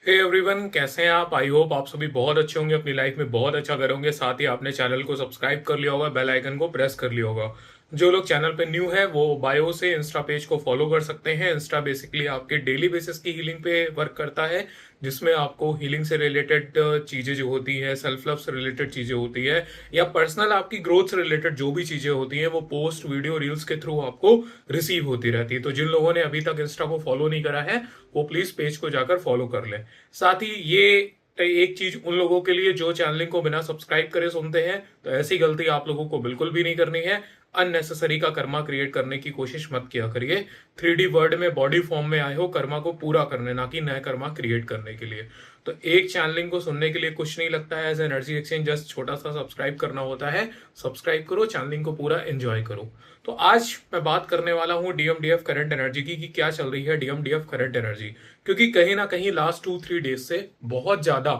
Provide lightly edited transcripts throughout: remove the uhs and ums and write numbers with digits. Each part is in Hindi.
हे एवरीवन, कैसे हैं आप? आई होप आप सभी बहुत अच्छे होंगे, अपनी लाइफ में बहुत अच्छा करोगे। साथ ही आपने चैनल को सब्सक्राइब कर लिया होगा, बेल आइकन को प्रेस कर लिया होगा। जो लोग चैनल पे न्यू है वो बायो से इंस्टा पेज को फॉलो कर सकते हैं। इंस्टा बेसिकली आपके डेली बेसिस की हीलिंग पे वर्क करता है, जिसमें आपको हीलिंग से रिलेटेड चीजें जो होती है, सेल्फ लव से रिलेटेड चीजें होती है, या पर्सनल आपकी ग्रोथ से रिलेटेड जो भी चीजें होती हैं वो पोस्ट वीडियो रील्स के थ्रू आपको रिसीव होती रहती है। तो जिन लोगों ने अभी तक इंस्टा को फॉलो नहीं करा है वो प्लीज पेज को जाकर फॉलो कर लें। साथ ही ये एक चीज उन लोगों के लिए जो चैनलिंग को बिना सब्सक्राइब करे सुनते हैं, तो ऐसी गलती आप लोगों को बिल्कुल भी नहीं करनी है। अननेसेसरी का कर्मा क्रिएट करने की कोशिश मत किया करिए। 3D वर्ड में बॉडी फॉर्म में आए हो कर्मा को पूरा करने, ना कि नया कर्मा क्रिएट करने के लिए। तो एक चैनलिंग को सुनने के लिए कुछ नहीं लगता है, एज एनर्जी एक्सचेंज जस्ट छोटा सा सब्सक्राइब करना होता है। सब्सक्राइब करो, चैनलिंग को पूरा एंजॉय करो। तो आज मैं बात करने वाला हूं डीएमडीएफ करंट एनर्जी की, कि क्या चल रही है डीएमडीएफ करंट एनर्जी। क्योंकि कहीं ना कहीं लास्ट 2-3 डेज से बहुत ज्यादा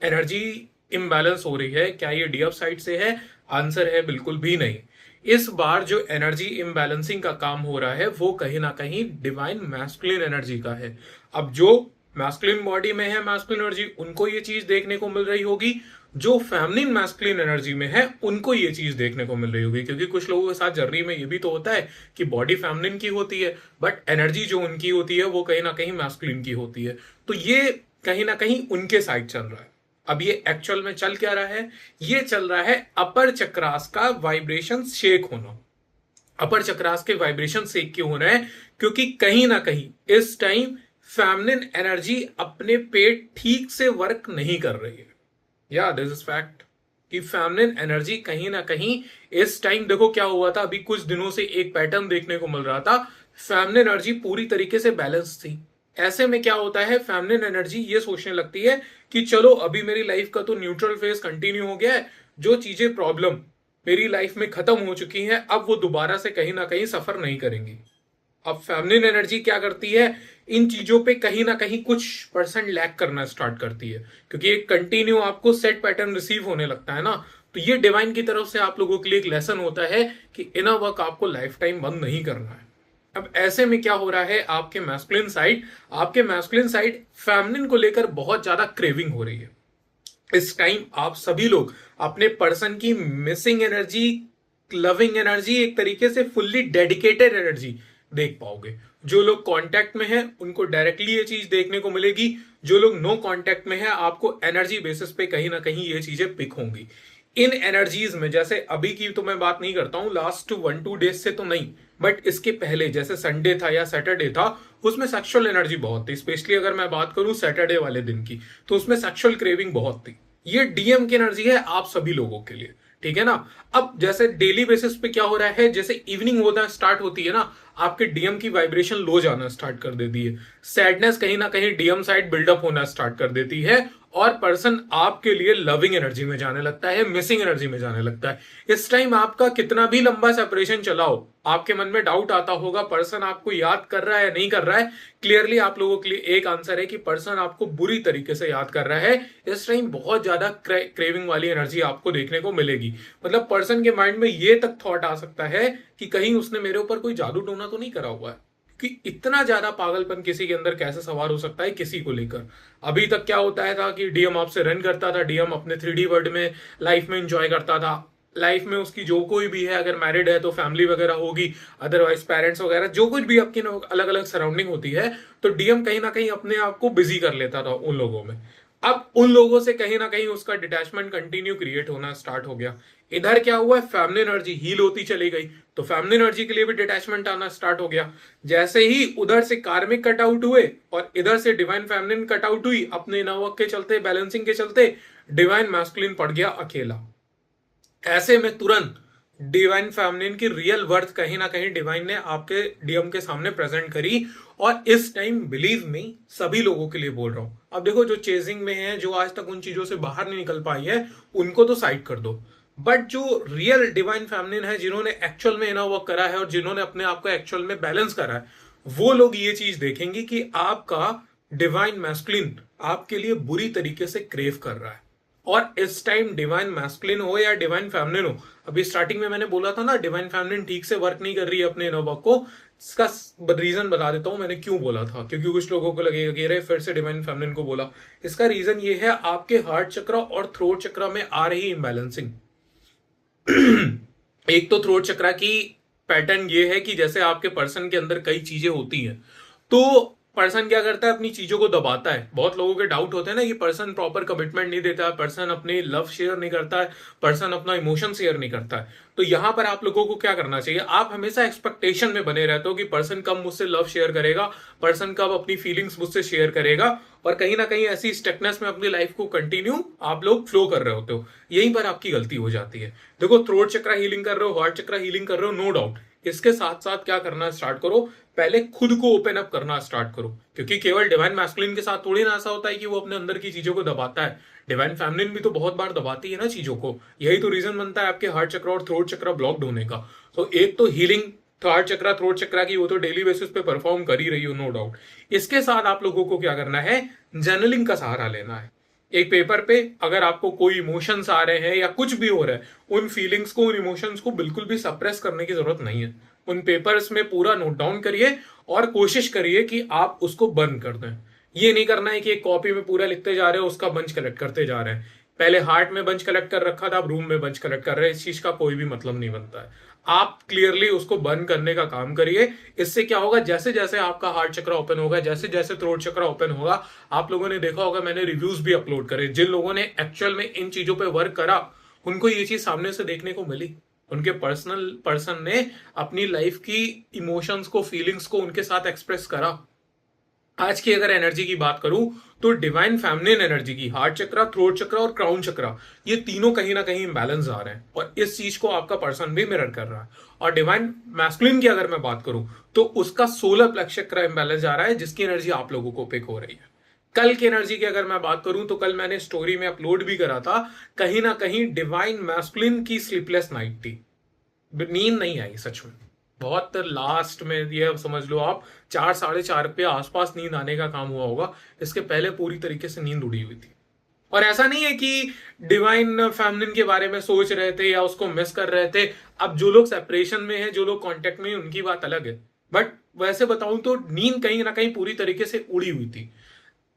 एनर्जी इम्बैलेंस हो रही है। क्या ये डीएफ साइड से है? आंसर है बिल्कुल भी नहीं। इस बार जो एनर्जी इम्बैलेंसिंग का काम हो रहा है वो कहीं ना कहीं डिवाइन मैस्कुलिन एनर्जी का है। अब जो मैस्कुलिन बॉडी में है मैस्कुलिन एनर्जी, उनको ये चीज देखने को मिल रही होगी। जो फेमिनिन मैस्कुलिन एनर्जी में है उनको ये चीज देखने को मिल रही होगी। क्योंकि कुछ लोगों के साथ जर्नी में ये भी तो होता है कि बॉडी फेमिनिन की होती है, बट एनर्जी जो उनकी होती है वो कहीं ना कहीं मैस्कुलिन की होती है। तो ये कहीं ना कहीं उनके साइड चल रहा है। अब ये एक्चुअल में चल क्या रहा है? ये चल रहा है अपर चक्रास का वाइब्रेशन शेक होना। अपर चक्रास के वाइब्रेशन शेक क्यों हो रहे हैं? क्योंकि कहीं ना कहीं इस टाइम फेमिनिन एनर्जी अपने पेट ठीक से वर्क नहीं कर रही है। या दिस इज फैक्ट कि फेमिनिन एनर्जी कहीं ना कहीं इस टाइम, देखो क्या हुआ था, अभी कुछ दिनों से एक पैटर्न देखने को मिल रहा था। फेमिनिन एनर्जी पूरी तरीके से बैलेंस थी। ऐसे में क्या होता है, फेमिनिन एनर्जी ये सोचने लगती है कि चलो अभी मेरी लाइफ का तो न्यूट्रल फेज कंटिन्यू हो गया है, जो चीजें प्रॉब्लम मेरी लाइफ में खत्म हो चुकी हैं अब वो दोबारा से कहीं ना कहीं सफर नहीं करेंगी। अब फेमिनिन एनर्जी क्या करती है, इन चीजों पे कहीं ना कहीं कुछ परसेंट लैक करना स्टार्ट करती है। क्योंकि एक कंटिन्यू आपको सेट पैटर्न रिसीव होने लगता है ना, तो ये डिवाइन की तरफ से आप लोगों के लिए एक लेसन होता है कि इनर वर्क आपको लाइफ टाइम बंद नहीं करना है। अब ऐसे में क्या हो रहा है, आपके मैस्कुलिन साइड फेमिनिन को लेकर बहुत ज्यादा क्रेविंग हो रही है। इस टाइम आप सभी लोग अपने पर्सन की मिसिंग एनर्जी, लविंग एनर्जी, एक तरीके से फुल्ली डेडिकेटेड एनर्जी देख पाओगे। जो लोग कांटेक्ट में हैं उनको डायरेक्टली ये चीज देखने को मिलेगी। जो लोग नो कांटेक्ट में हैं आपको एनर्जी बेसिस पे कहीं ना कहीं ये चीजें पिक होंगी। इन एनर्जीज में जैसे अभी की तो मैं बात नहीं करता हूं, लास्ट 1-2 डेज से तो नहीं, बट इसके पहले जैसे संडे था या सैटरडे था, उसमें सेक्सुअल एनर्जी बहुत थी। स्पेशली अगर मैं बात करूं सैटरडे वाले दिन की, तो उसमें सेक्सुअल क्रेविंग बहुत थी। ये डीएम की एनर्जी है आप सभी लोगों के लिए, ठीक है ना। अब जैसे डेली बेसिस पे क्या हो रहा है, जैसे इवनिंग होता स्टार्ट होती है ना, आपके डीएम की वाइब्रेशन लो जाना स्टार्ट कर देती है। सैडनेस कहीं ना कहीं डीएम साइड बिल्डअप होना स्टार्ट कर देती है, और पर्सन आपके लिए लविंग एनर्जी में जाने लगता है, मिसिंग एनर्जी में जाने लगता है। इस टाइम आपका कितना भी लंबा सेपरेशन चलाओ, आपके मन में डाउट आता होगा पर्सन आपको याद कर रहा है नहीं कर रहा है। क्लियरली आप लोगों के लिए एक आंसर है कि पर्सन आपको बुरी तरीके से याद कर रहा है। इस टाइम बहुत ज्यादा क्रेविंग वाली एनर्जी आपको देखने को मिलेगी। मतलब पर्सन के माइंड में ये तक थॉट आ सकता है कि कहीं उसने मेरे ऊपर कोई जादू टोना तो नहीं करा हुआ है। कि इतना ज्यादा पागलपन किसी के अंदर कैसे सवार हो सकता है किसी को लेकर। अभी तक क्या होता है था कि डीएम आपसे रन करता था, डीएम अपने 3D वर्ल्ड में लाइफ में एंजॉय करता था। लाइफ में उसकी जो कोई भी है, अगर मैरिड है तो फैमिली वगैरह होगी, अदरवाइज पेरेंट्स वगैरह जो कुछ भी आपकी अलग अलग सराउंडिंग होती है, तो डीएम कहीं ना कहीं अपने आप को बिजी कर लेता था उन लोगों में। अब उन लोगों से कहीं ना कहीं उसका डिटैचमेंट कंटिन्यू क्रिएट होना स्टार्ट हो गया। इधर क्या हुआ है, फेमिनिन एनर्जी हील होती चली गई, तो फेमिनिन एनर्जी के लिए भी डिटैचमेंट आना स्टार्ट हो गया। जैसे ही उधर से कार्मिक कट आउट हुए और इधर से डिवाइन फेमिनिन कट आउट हुई, अपने नवक के चलते, बैलेंसिंग के चलते, डिवाइन मैस्कुलिन पड़ गया अकेला। ऐसे में तुरंत डिवाइन फेमिनिन की रियल वर्थ कहीं ना कहीं डिवाइन ने आपके डीएम के सामने प्रेजेंट करी। और इस टाइम बिलीव मी, सभी लोगों के लिए बोल रहा हूं, अब देखो जो चेजिंग में है, जो आज तक उन चीजों से बाहर नहीं निकल पाई है, उनको तो साइड कर दो। बट जो रियल डिवाइन फेमिनिन है, जिन्होंने एक्चुअल में इनर वर्क करा है और जिन्होंने अपने आप को एक्चुअल में बैलेंस करा है, वो लोग ये चीज देखेंगे कि आपका डिवाइन मैस्कुलिन आपके लिए बुरी तरीके से क्रेव कर रहा है। और इस टाइम डिवाइन मैस्कुलिन हो या डिवाइन फेमिनिन हो, अभी स्टार्टिंग में मैंने बोला था ना डिवाइन फेमिनिन ठीक से वर्क नहीं कर रही है अपने इनर वर्क को, इसका रीजन बता देता हूं मैंने क्यों बोला था, क्योंकि कुछ लोगों को लगेगा कि अरे फिर से डिवाइन फेमिनिन को बोला। इसका रीजन ये है आपके हार्ट चक्र और थ्रोट चक्र में आ रही इम्बैलेंसिंग। एक तो थ्रोट चक्र की पैटर्न ये है कि जैसे आपके पर्सन के अंदर कई चीजें होती हैं, तो पर्सन क्या करता है, अपनी चीजों को दबाता है। बहुत लोगों के डाउट होते हैं ना कि पर्सन प्रॉपर कमिटमेंट नहीं देता है, पर्सन अपनी लव शेयर नहीं करता है, पर्सन अपना इमोशन शेयर नहीं करता है। तो यहां पर आप लोगों को क्या करना चाहिए, आप हमेशा एक्सपेक्टेशन में बने रहते हो कि पर्सन कब मुझसे लव शेयर करेगा, पर्सन कब अपनी फीलिंग्स मुझसे शेयर करेगा, और कहीं ना कहीं ऐसी स्टकनेस में अपनी लाइफ को कंटिन्यू आप लोग फ्लो कर रहे होते हो। यहीं पर आपकी गलती हो जाती है। देखो, थ्रोट चक्र हीलिंग कर रहे हो, हार्ट चक्र हीलिंग कर रहे हो, नो डाउट, इसके साथ साथ क्या करना स्टार्ट करो, पहले खुद को ओपन अप करना स्टार्ट करो। क्योंकि केवल डिवाइन मैस्कुलिन के साथ थोड़ी ना ऐसा होता है कि वो अपने अंदर की चीजों को दबाता है, डिवाइन फेमिनिन भी तो बहुत बार दबाती है ना चीजों को। यही तो रीजन बनता है आपके हार्ट चक्र और थ्रोट चक्र ब्लॉक्ड होने का। तो एक तो हीलिंग हार्ट चक्र थ्रोट चक्र की वो तो डेली बेसिस पे परफॉर्म कर ही रही हो, नो डाउट। इसके साथ आप लोगों को क्या करना है, जर्नलिंग का सहारा लेना है। एक पेपर पे अगर आपको कोई इमोशंस आ रहे हैं या कुछ भी हो रहा है, उन फीलिंग्स को, उन इमोशंस को बिल्कुल भी सप्रेस करने की जरूरत नहीं है। उन पेपर्स में पूरा नोट डाउन करिए और कोशिश करिए कि आप उसको बर्न कर दें। ये नहीं करना है कि एक कॉपी में पूरा लिखते जा रहे हो, उसका बंच कलेक्ट करते जा रहे हैं। पहले हार्ट में बंच कलेक्ट कर रखा था, अब रूम में बंच कलेक्ट कर रहे हैं, इस चीज का कोई भी मतलब नहीं बनता है। आप क्लियरली उसको बर्न करने का काम करिए। इससे क्या होगा, जैसे जैसे आपका हार्ट चक्र ओपन होगा, जैसे जैसे थ्रोट चक्र ओपन होगा, आप लोगों ने देखा होगा, मैंने रिव्यूज भी अपलोड करे, जिन लोगों ने एक्चुअल में इन चीजों पे वर्क करा उनको ये चीज सामने से देखने को मिली। उनके पर्सन ने अपनी लाइफ की इमोशंस को, फीलिंग्स को उनके साथ एक्सप्रेस करा। आज की अगर एनर्जी की बात करूं तो डिवाइन फेमिनिन एनर्जी की हार्ट चक्र, थ्रोट चक्र और क्राउन चक्र, ये तीनों कहीं ना कहीं इम्बैलेंस आ रहे हैं, और इस चीज को आपका पर्सन भी मिरर कर रहा है। और डिवाइन मैस्कुलिन की अगर मैं बात करूं तो उसका सोलर प्लेक्स चक्र इम्बैलेंस आ रहा है, जिसकी एनर्जी आप लोगों को पिक हो रही है। कल की एनर्जी की अगर मैं बात करूं तो कल मैंने स्टोरी में अपलोड भी करा था, कहीं ना कहीं डिवाइन मैस्कुलिन की स्लीपलेस नाइट थी, नींद नहीं आई सच में। बहुत लास्ट में ये समझ लो आप 4 4:30 पे आसपास नींद आने का काम हुआ होगा, इसके पहले पूरी तरीके से नींद उड़ी हुई थी। और ऐसा नहीं है कि डिवाइन फेमिनिन के बारे में सोच रहे थे या उसको मिस कर रहे थे। अब जो लोग सेपरेशन में है, जो लोग कांटेक्ट में है, उनकी बात अलग है, बट वैसे बताऊं तो नींद कहीं ना कहीं पूरी तरीके से उड़ी हुई थी।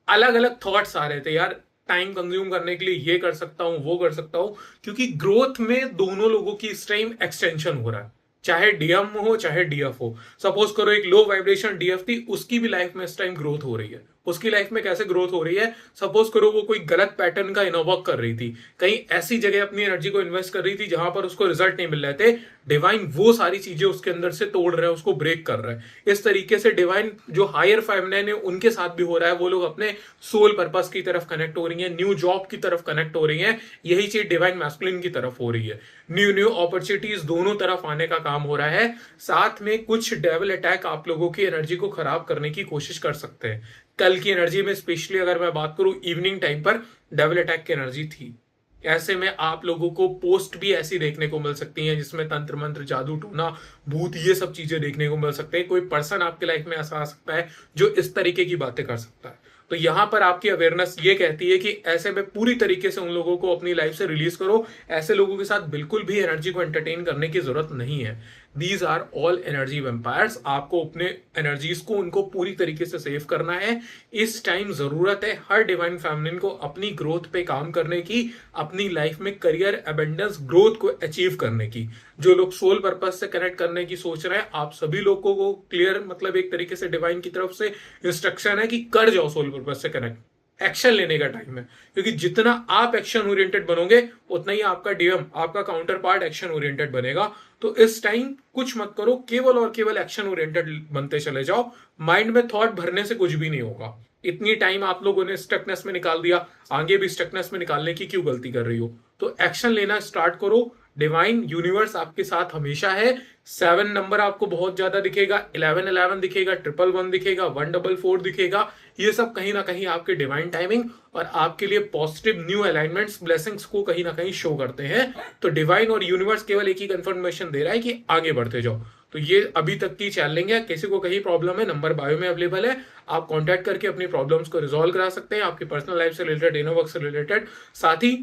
अलग अलग थॉट्स आ रहे थे यार, टाइम कंज्यूम करने के लिए ये कर सकता हूं, वो कर सकता हूं, क्योंकि ग्रोथ में दोनों लोगों की इस टाइम एक्सटेंशन हो रहा है, चाहे डीएम हो चाहे डीएफ हो। सपोज करो एक लो वाइब्रेशन डीएफ थी, उसकी भी लाइफ में इस टाइम ग्रोथ हो रही है। उसकी लाइफ में कैसे ग्रोथ हो रही है, सपोज करो वो कोई गलत पैटर्न का इनर वर्क कर रही थी, कहीं ऐसी जगह अपनी एनर्जी को इन्वेस्ट कर रही थी जहां पर उसको रिजल्ट नहीं मिल रहे थे, डिवाइन वो सारी चीजें उसके अंदर से तोड़ रहे हैं, उसको ब्रेक कर रहे हैं। इस तरीके से डिवाइन जो हायर फेमिनिन है उनके साथ भी हो रहा है, वो लोग अपने सोल पर्पस की तरफ कनेक्ट हो रही है, न्यू जॉब की तरफ कनेक्ट हो रही है। यही चीज डिवाइन मैस्कुलिन की तरफ हो रही है, न्यू न्यू अपॉर्चुनिटीज दोनों तरफ आने का काम हो रहा है। साथ में कुछ डेविल अटैक आप लोगों की एनर्जी को खराब करने की कोशिश कर सकते हैं। कल की एनर्जी में स्पेशली अगर मैं बात करूं, इवनिंग टाइम पर डेविल अटैक की एनर्जी थी। ऐसे में आप लोगों को पोस्ट भी ऐसी देखने को मिल सकती हैं जिसमें तंत्र मंत्र, जादू टोना, भूत, ये सब चीजें देखने को मिल सकते हैं। कोई पर्सन आपके लाइफ में ऐसा आ सकता है जो इस तरीके की बातें कर सकता है। तो यहां पर आपकी अवेयरनेस ये कहती है कि ऐसे में पूरी तरीके से उन लोगों को अपनी लाइफ से रिलीज करो। ऐसे लोगों के साथ बिल्कुल भी एनर्जी को एंटरटेन करने की जरूरत नहीं है। These are all energy vampires. आपको अपने एनर्जीज को, उनको पूरी तरीके से सेव करना है। इस टाइम जरूरत है हर डिवाइन फेमिनिन को अपनी ग्रोथ पे काम करने की, अपनी लाइफ में करियर एबेंडेंस ग्रोथ को अचीव करने की। जो लोग सोल पर्पस से कनेक्ट करने की सोच रहे हैं, आप सभी लोगों को क्लियर, मतलब एक तरीके से डिवाइन की तरफ से इंस्ट्रक्शन है कि कर जाओ सोल पर्पस से कनेक्ट। एक्शन लेने का टाइम है, क्योंकि जितना आप एक्शन ओरिएंटेड बनोगे उतना ही आपका डीएम, आपका काउंटर पार्ट एक्शन ओरिएंटेड बनेगा। तो इस टाइम कुछ मत करो, केवल और केवल एक्शन ओरिएंटेड बनते चले जाओ। माइंड में थॉट भरने से कुछ भी नहीं होगा। इतनी टाइम आप लोगों ने स्टकनेस में निकाल दिया, आगे भी स्टकनेस में निकालने की क्यों गलती कर रही हो। तो एक्शन लेना स्टार्ट करो। डिवाइन यूनिवर्स आपके साथ हमेशा है। 7 नंबर आपको बहुत ज्यादा दिखेगा, 1111 दिखेगा, 111 दिखेगा, 144 दिखेगा। ये सब कहीं ना कहीं आपके डिवाइन टाइमिंग और आपके लिए पॉजिटिव न्यू अलाइनमेंट्स, ब्लेसिंग्स को कहीं ना कहीं शो करते हैं। तो डिवाइन और यूनिवर्स केवल एक ही कंफर्मेशन दे रहा है कि आगे बढ़ते जाओ। तो ये अभी तक की चैलेंजिंग है। किसी को कहीं प्रॉब्लम है, नंबर बायो में अवेलेबल है, आप कांटेक्ट करके अपनी प्रॉब्लम्स को रिजॉल्व करा सकते हैं, आपकी पर्सनल लाइफ से रिलेटेड, इनर वर्क से रिलेटेड। साथ ही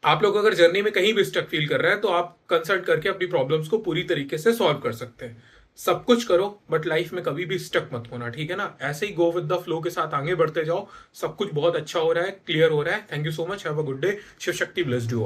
आप लोग अगर जर्नी में कहीं भी स्टक फील कर रहे हैं तो आप कंसल्ट करके अपनी प्रॉब्लम्स को पूरी तरीके से सॉल्व कर सकते हैं। सब कुछ करो बट लाइफ में कभी भी स्टक मत होना, ठीक है ना? ऐसे ही गो विद द फ्लो के साथ आगे बढ़ते जाओ। सब कुछ बहुत अच्छा हो रहा है, क्लियर हो रहा है। Thank you so much, have a good day. Shiv Shakti blessed you all.